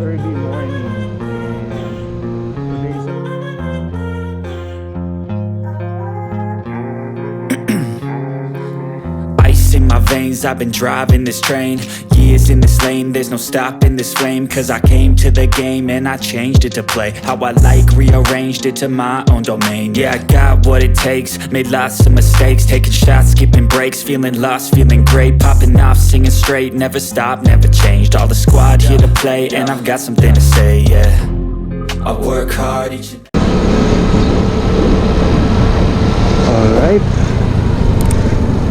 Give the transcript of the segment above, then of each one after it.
early morning and today's Ice in my veins, I've been driving this train. Years in this lane, there's no stopping this flame. Cause I came to the game and I changed it to play how I like, rearranged it to my own domain. Yeah, I got what it takes, made lots of mistakes, taking shots, skipping breaks, feeling lost, feeling great, popping off, singing straight, never stopped, never changed. All the squad here to play and I've got something to say, yeah. I work hard each and Alright,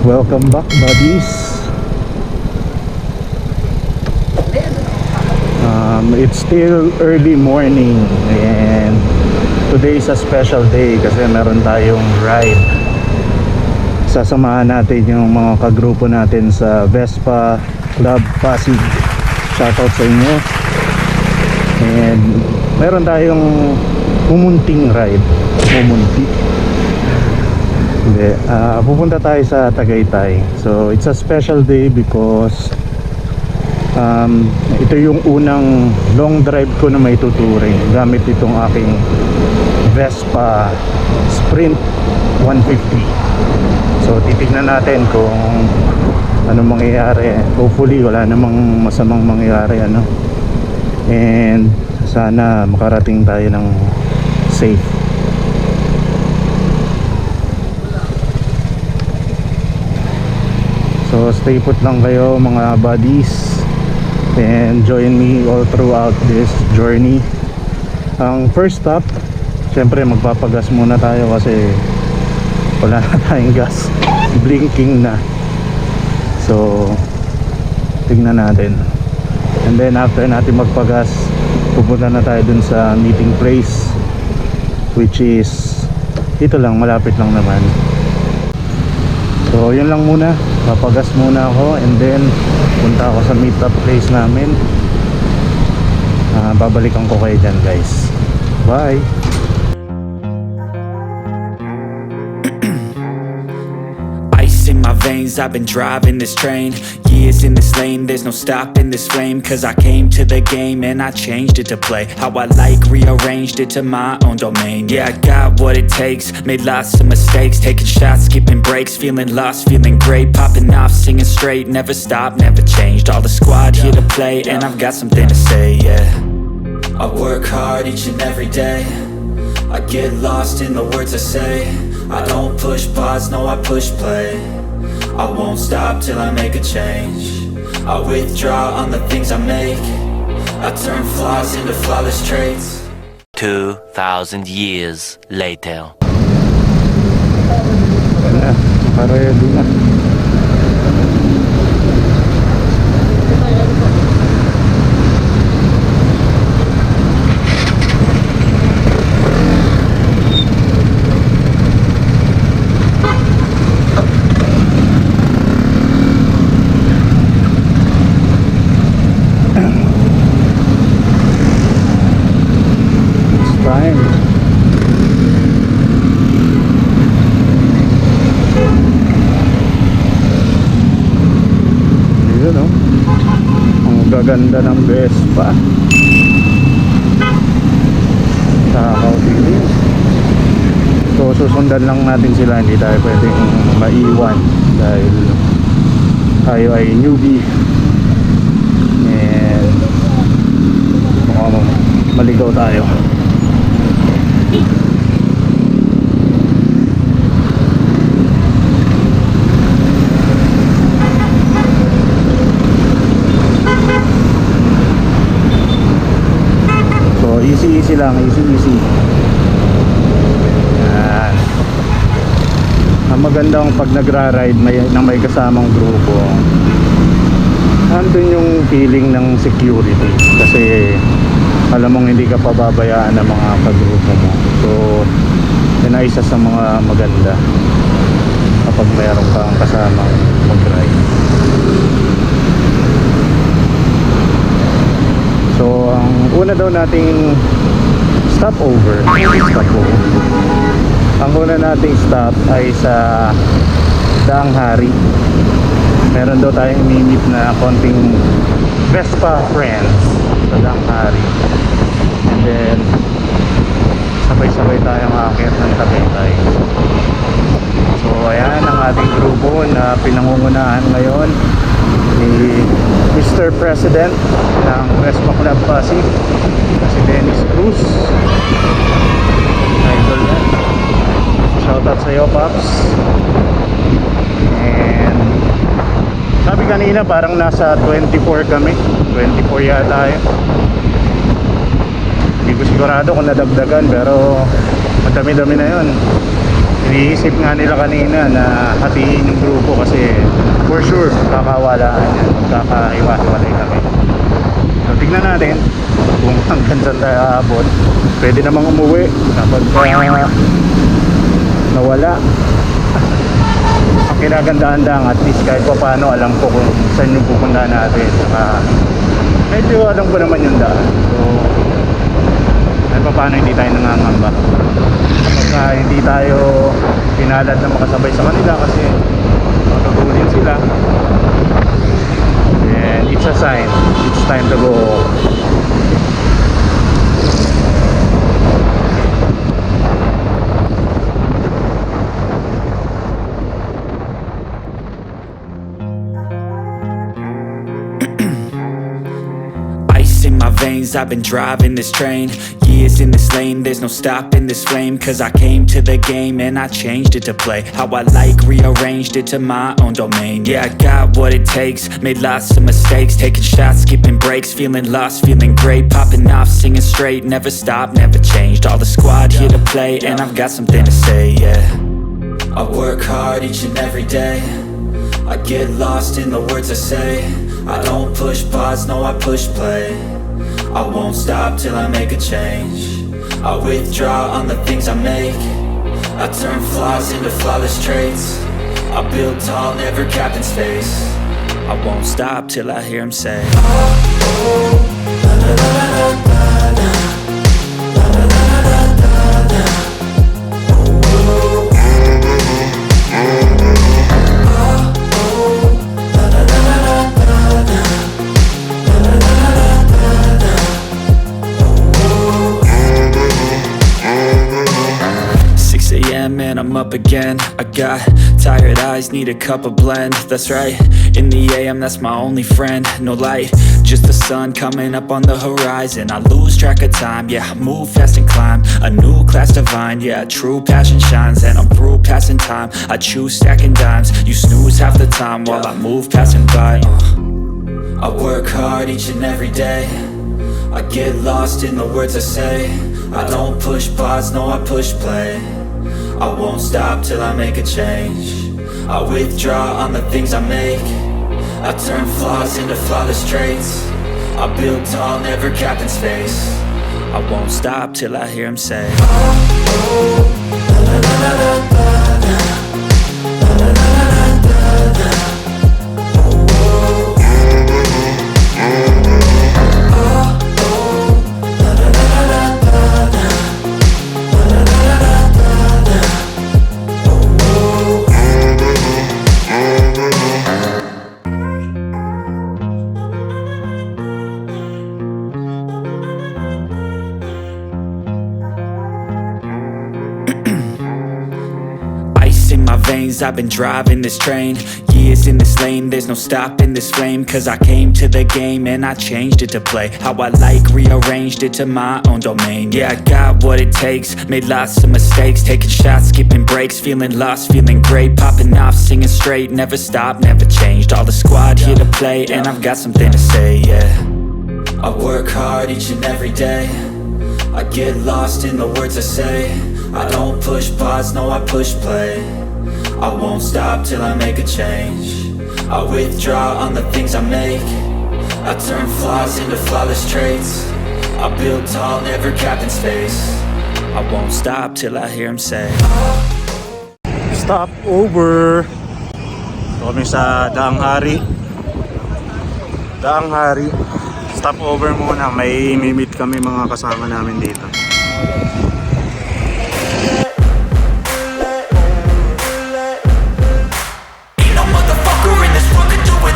welcome back buddies. It's still early morning and today's a special day kasi meron tayong ride. Sasamahan natin yung mga kagrupo natin sa Vespa Club Pasig. Shoutout sa inyo. And meron tayong mumunting ride. Mumunti. Hindi, pupunta tayo sa Tagaytay. So it's a special day because ito yung unang long drive ko na may tuturing gamit itong aking Vespa Sprint 150. So titignan natin kung ano mangyayari. Hopefully wala namang masamang mangyayari and sana makarating tayo ng safe. So stay put lang kayo mga buddies and join me all throughout this journey. Ang first stop, syempre magpapagas muna tayo kasi wala na tayong gas. Blinking na. So tingnan natin. And then after natin magpagas, pupunta na tayo dun sa meeting place, which is ito lang, malapit lang naman. So yun lang muna, papagas muna ako and then punta ako sa meet up place namin. Babalikan ko kayo dyan guys. Bye! Ice in my veins, I've been driving this train. Years in this lane, there's no stopping this flame. Cause I came to the game and I changed it to play how I like, rearranged it to my own domain. Yeah, I got what it takes, made lots of mistakes, taking shots, skipping breaks, feeling lost, feeling great, popping off, singing straight, never stopped, never changed. All the squad here to play and I've got something to say, yeah. I work hard each and every day, I get lost in the words I say. I don't push pause, no I push play. I won't stop till I make a change. I withdraw on the things I make. I turn flaws into flawless traits. 2,000 years later. Ready na. Ganda ng Vespa. Nakaka-feeling. So susundan lang natin sila, hindi tayo pwedeng maiwan dahil tayo ay newbie and mukhang maligaw tayo. Easy lang, easy. Yan. Ang magandang pag nagra-ride na may kasamang grupo, andun yung feeling ng security kasi alam mong hindi ka pababayaan ng mga kagrupo mo. So yun ay isa sa mga maganda kapag mayroon kang kasamang mag-ride. So ang una daw nating stopover. Ang una nating stop ay sa Daang Hari. Meron daw tayong minip na konting Vespa friends. sa Danghari. And then sabay-sabay tayong aakyat ng Tagaytay. So ayan ang ating grupo na pinangungunahan ngayon ni Mr. President ng Vespa Club Pasig, si Dennis Cruz. Idol na. Shoutout sa iyo, Pops. And sabi kanina parang nasa 24 kami. 24 yata yun. Hindi ko sigurado kung nadagdagan, pero madami-dami na yun. Iniisip nga nila kanina na hatiin yung grupo kasi for sure magkakawalaan yan, magkakaiwa-hiwalay kami. So tignan natin kung hanggang saan tayo aabot. Pwede namang umuwi kapag nawala. Ang kinagandaan lang, at least kahit pa paano alam ko kung saan yung pupunta natin. Saka medyo alam ko naman yung daan. So kahit pa paano hindi tayo nangangamba. Kapag hindi tayo pinalad na makasabay sa kanila kasi matutulin sila, and it's a sign, it's time to go. Ice in my veins, I've been driving this train. Years in this lane, there's no stopping this flame. Cause I came to the game and I changed it to play how I like, rearranged it to my own domain. Yeah, I got what it takes, made lots of mistakes, taking shots, skipping breaks, feeling lost, feeling great, popping off, singing straight, never stopped, never changed. All the squad here to play and I've got something to say, yeah. I work hard each and every day, I get lost in the words I say. I don't push pause, no I push play. I won't stop till I make a change. I withdraw on the things I make. I turn flaws into flawless traits. I build tall, never capped in space. I won't stop till I hear him say, and I'm up again. I got tired eyes, need a cup of blend. That's right, in the AM, that's my only friend. No light, just the sun coming up on the horizon. I lose track of time, yeah, I move fast and climb a new class divine, yeah, true passion shines. And I'm through passing time, I choose stacking dimes. You snooze half the time while I move passing by. I work hard each and every day, I get lost in the words I say. I don't push pause, no I push play. I won't stop till I make a change. I withdraw on the things I make. I turn flaws into flawless traits. I build tall, never capped in space. I won't stop till I hear him say, I've been driving this train. Years in this lane, there's no stopping this flame. Cause I came to the game and I changed it to play how I like, rearranged it to my own domain. Yeah, I got what it takes, made lots of mistakes, taking shots, skipping breaks, feeling lost, feeling great, popping off, singing straight, never stopped, never changed. All the squad here to play and I've got something to say, yeah. I work hard each and every day, I get lost in the words I say. I don't push pause, no I push play. I won't stop till I make a change. I withdraw on the things I make. I turn flaws into flawless traits. I build tall, never capped in space. I won't stop till I hear him say, Stop over. So kami sa Danghari. Stop over muna. May meet kami mga kasama namin dito.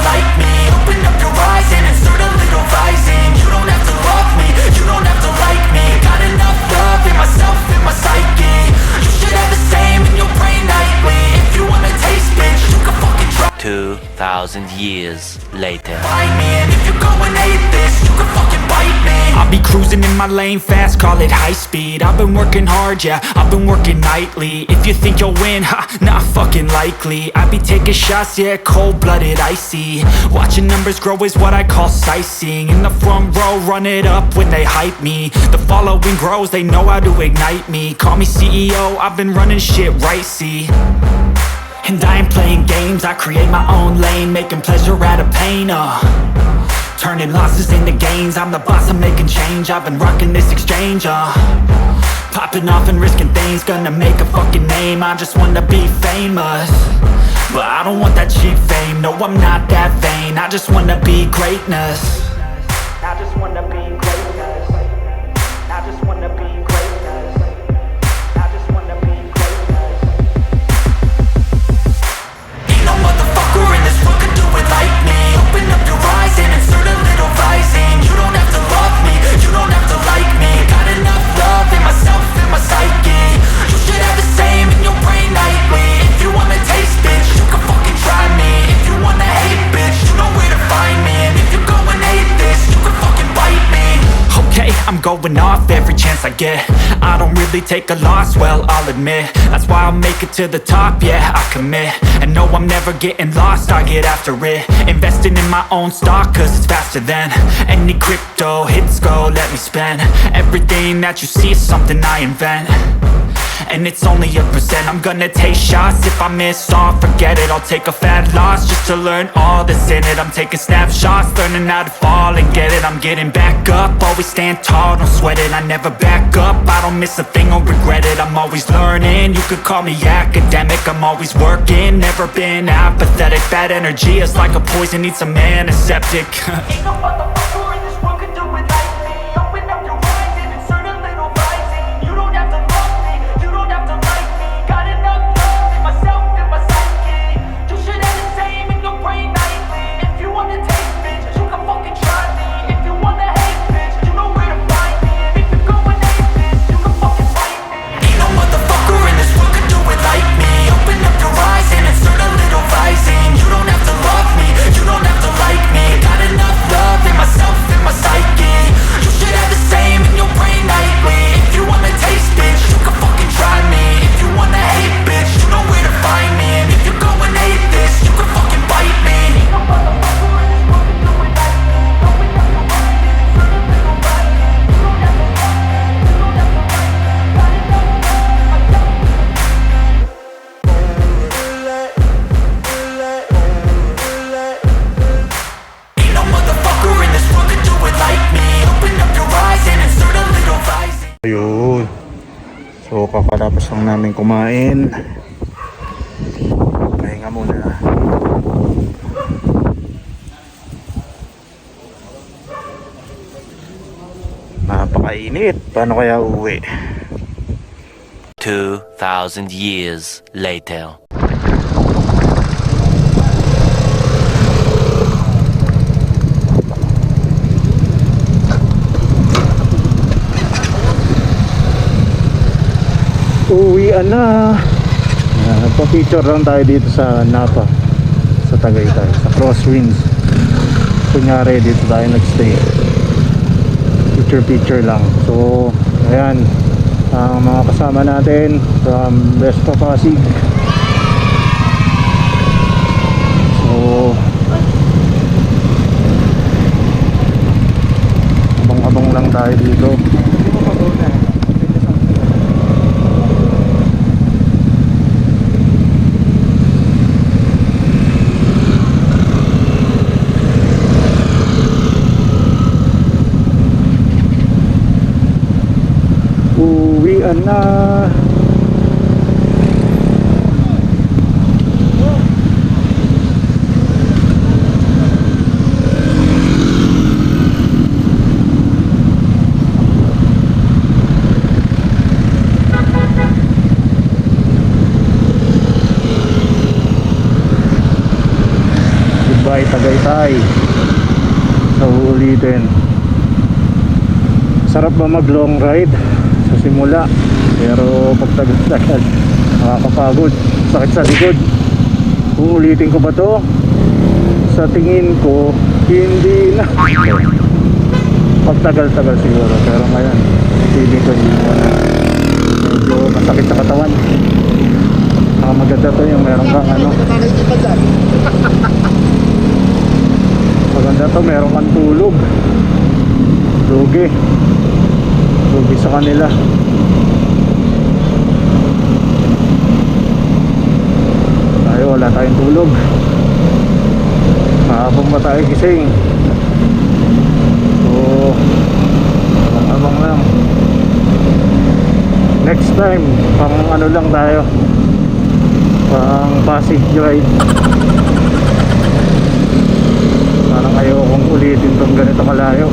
like me. Open up your eyes and insert a little rising. You don't have to 2,000 years later. Find me, and if you're going hate this, you can fucking bite me. I'll be cruising in my lane fast, call it high speed. I've been working hard, yeah, I've been working nightly. If you think you'll win, ha, not fucking likely. I be taking shots, yeah, cold-blooded, icy. Watching numbers grow is what I call sightseeing. In the front row, run it up when they hype me. The following grows, they know how to ignite me. Call me CEO, I've been running shit right, see. And I ain't playing games, I create my own lane, making pleasure out of pain, turning losses into gains. I'm the boss, I'm making change. I've been rocking this exchange, popping off and risking things. Gonna make a fucking name, I just wanna be famous. But I don't want that cheap fame, no I'm not that vain. I just wanna be greatness. I just wanna be greatness. I just wanna be greatness. I just wanna be greatness. Ain't no motherfucker in this world could do it like me. Open up your eyes and insert a little rising. You don't have to love me, you don't have to like me. Got enough love in myself and my psyche. You should have the same in your brain nightly. If you wanna taste, bitch, you can fucking try me. If you wanna hate, bitch, you know where to find me. And if you're going hate this, you can fucking bite me. Okay, I'm going off every chance I get. I don't really take a loss, well, I'll admit. That's why I'll make it to the top, yeah, I commit. And no, I'm never getting lost, I get after it. Investing in my own stock, cause it's faster than any crypto hits go, let me spend. Everything that you see is something I invent. And it's only a percent. I'm gonna take shots. If I miss all, forget it. I'll take a fat loss just to learn all that's in it. I'm taking snapshots, learning how to fall and get it. I'm getting back up, always stand tall, don't sweat it. I never back up, I don't miss a thing or regret it. I'm always learning, you could call me academic. I'm always working, never been apathetic. Bad energy is like a poison, needs some antiseptic. Ain't no motherfucker in this world could do it like me. Open up your eyes and insert a little rising. You don't have to love me, you don't have to like me. Got enough love in myself and my psyche. You should have the same in your brain nightly. If you wanna taste, bitch, you can fucking try me. If you wanna hate, bitch, you know where to find me. And if you're going hate, bitch, you can fucking fight me. Ain't no motherfucker in this world could do it like me. Open up your eyes and insert a little rising. You don't have to love me, you don't have to like me. Got enough love in myself and my psyche. You should have the same in your brain nightly. If you wanna taste, bitch, you can fucking try me. If you wanna hate, bitch, you know where to find me. And if you're going hate this, you can fucking bite me. Ain't no motherfucker in this world could do it like me. Open up your eyes and insert a little rising. You don't have to love me, you don't have to like me. Got enough love in myself. Ain't no motherfucker in this world could do it like me. Open up your eyes and insert a little rising. Ayun. So kakatapos lang namin kumain. Pahinga muna. Napakainit. Paano kaya uuwi? 2,000 years later. Uwian na. Nagpa-picture lang tayo dito sa Napa, sa Tagaytay, sa Crosswinds. Kunyari dito tayo nagstay. Picture lang. So ayan, ang mga kasama natin from Vespa Pasig. So abang-abang lang tayo dito. Uwian na. Goodbye Tagaytay. Sa uulitin. Sarap ba mag long ride sa simula, pero pag tagal-tagal nakakapagod, sakit sa likod. Uulitin ko ba to? sa tingin ko hindi na. Pagtagal-tagal siguro, pero ngayon feeling ko hindi mo na. Medyo masakit sa katawan. Maganda to yung meron kang ano. Maganda to, meron kang tulog. Lugi sa kanila. Tayo wala tayong tulog. Mahabang ba tayo gising? So abang lang. Next time pang ano lang tayo, pang Pasig ride. Parang ayokong ulitin tong ganito kalayo.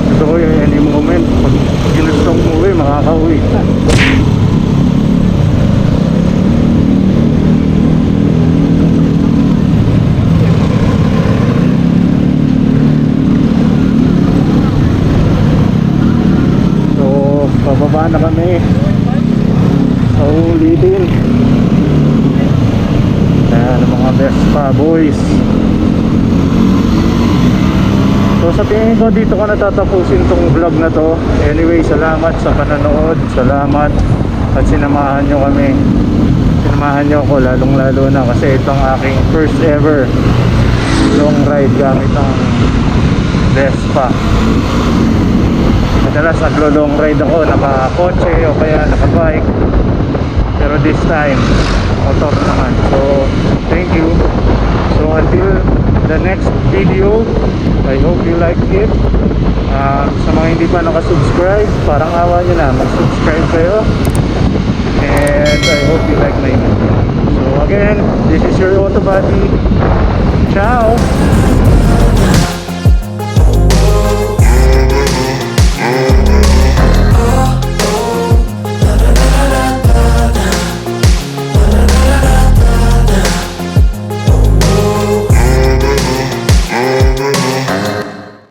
Ito ko yung any moment pag ginustong umuwi, makakauwi. So bababa na kami sa ulitin. Ayan ang mga Vespa boys. So sa tingin ko dito ko natatapusin tong vlog na to. Anyway, salamat sa pananood. Salamat at sinamahan nyo kami. Sinamahan nyo ako lalong lalo na kasi ito ang aking first ever long ride gamit ang Vespa. Madalas naglo-long ride ako naka-kotse o kaya naka-bike, pero this time motor naman. So thank you. So until the next video, I hope you like it. Sa mga hindi pa nakasubscribe, parang awa nyo na mag-subscribe kayo. And I hope